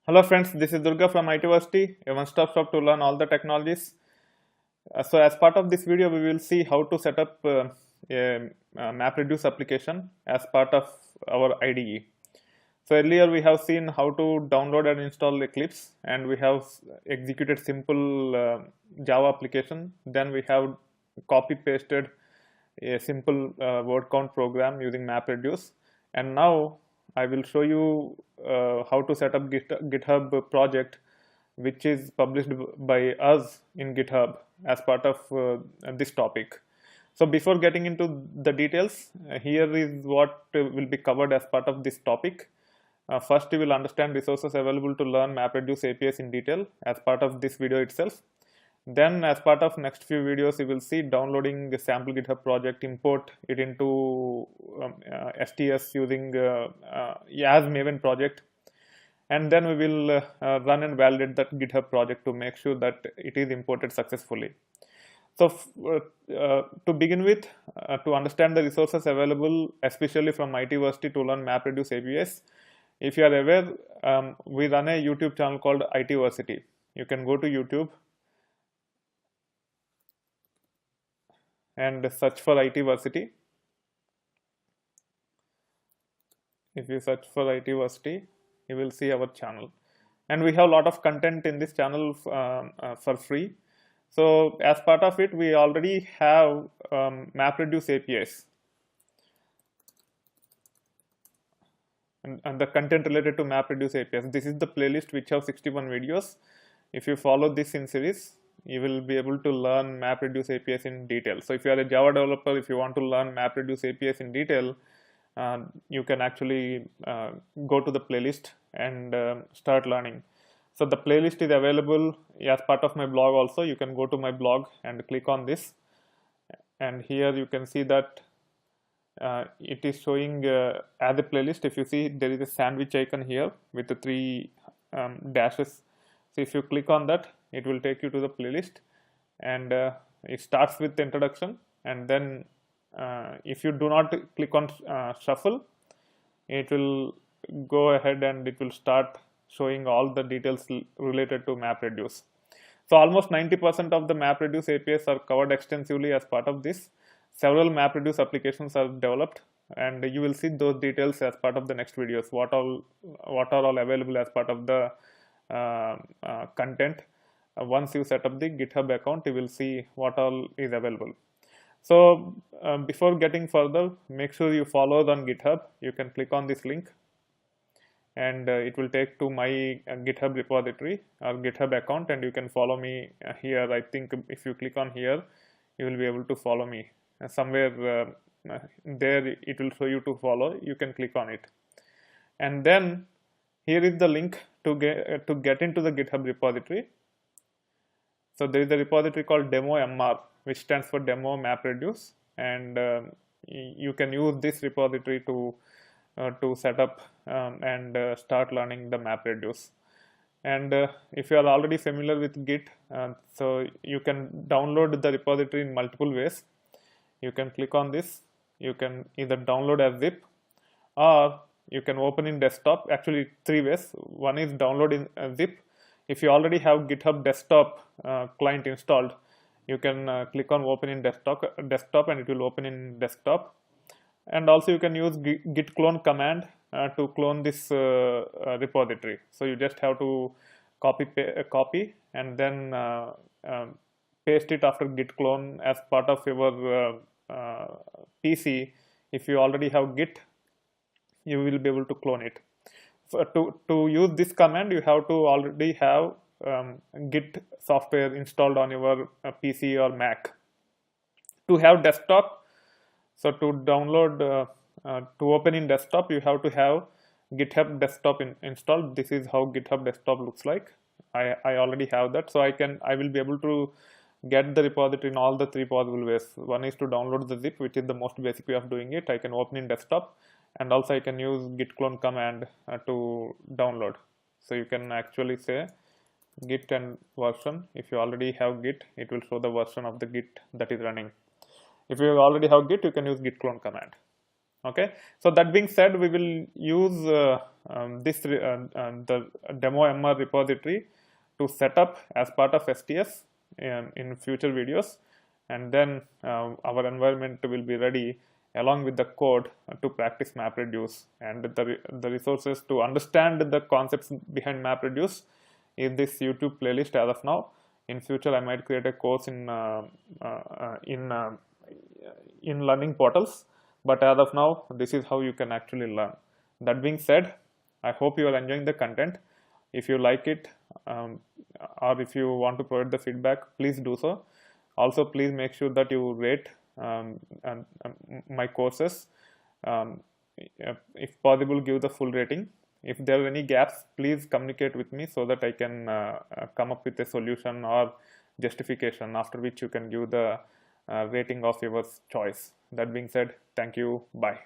Hello friends, this is Durga from ITversity, a one-stop shop to learn all the technologies. So as part of this video, we will see how to set up a MapReduce application as part of our IDE. So earlier we have seen how to download and install Eclipse, and we have executed simple Java application. Then we have copy-pasted a simple word count program using MapReduce, and now I will show you how to set up GitHub project, which is published by us in GitHub as part of this topic. So before getting into the details, here is what will be covered as part of this topic. First, you will understand resources available to learn MapReduce APIs in detail as part of this video itself. Then as part of next few videos, you will see downloading the sample GitHub project, import it into STS using as Maven project, and then we will run and validate that GitHub project to make sure that it is imported successfully. So to begin with, to understand the resources available, especially from ITversity to learn MapReduce APIs, if you are aware, we run a YouTube channel called ITversity. You can go to YouTube and search for ITversity. If you search for ITversity, you will see our channel, and we have a lot of content in this channel for free. So as part of it, we already have MapReduce APIs and the content related to MapReduce APIs. This is the playlist which have 61 videos. If you follow this in series, you will be able to learn MapReduce APIs in detail. So if you are a Java developer, if you want to learn MapReduce APIs in detail, you can actually go to the playlist and start learning. So the playlist is available as part of my blog also. You can go to my blog and click on this, and here you can see that it is showing as a playlist. If you see, there is a sandwich icon here with the three dashes. So if you click on that, it will take you to the playlist, and it starts with the introduction, and then if you do not click on shuffle, it will go ahead and it will start showing all the details related to MapReduce. So almost 90% of the MapReduce APIs are covered extensively as part of this. Several MapReduce applications are developed, and you will see those details as part of the next videos. What are all available as part of the content. Once you set up the GitHub account, you will see what all is available. So before getting further, make sure you follow us on GitHub. You can click on this link, and it will take to my GitHub repository or GitHub account, and you can follow me here. I think if you click on here, you will be able to follow me. Somewhere there it will show you to follow. You can click on it, and then here is the link to get into the GitHub repository. So there is a repository called demo MR, which stands for demo MapReduce, and you can use this repository to set up and start learning the MapReduce. And if you are already familiar with Git, so you can download the repository in multiple ways. You can click on this. You can either download as zip, or you can open in desktop. Actually, three ways. One is download in zip. If you already have GitHub desktop client installed, you can click on open in desktop, and it will open in desktop. And also you can use git clone command to clone this repository. So you just have to copy and then paste it after git clone as part of your PC. If you already have Git, you will be able to clone it. To use this command, you have to already have Git software installed on your PC or Mac. To have desktop, so to download, to open in desktop, you have to have GitHub desktop installed. This is how GitHub desktop looks like. I already have that, so I will be able to get the repository in all the three possible ways. One is to download the zip, which is the most basic way of doing it. I can open in desktop, and also I can use git clone command to download. So you can actually say git and version. If you already have Git, it will show the version of the Git that is running. If you already have Git, you can use git clone command. Okay, so that being said, we will use the demo MR repository to set up as part of STS in future videos, and then our environment will be ready along with the code to practice MapReduce, and the resources to understand the concepts behind MapReduce is this YouTube playlist as of now. In future, I might create a course in learning portals, but as of now, this is how you can actually learn. That being said, I hope you are enjoying the content. If you like it, or if you want to provide the feedback, please do so. Also, please make sure that you rate my courses. If possible, give the full rating. If there are any gaps, please communicate with me so that I can come up with a solution or justification, after which you can give the rating of your choice. That being said, thank you. Bye.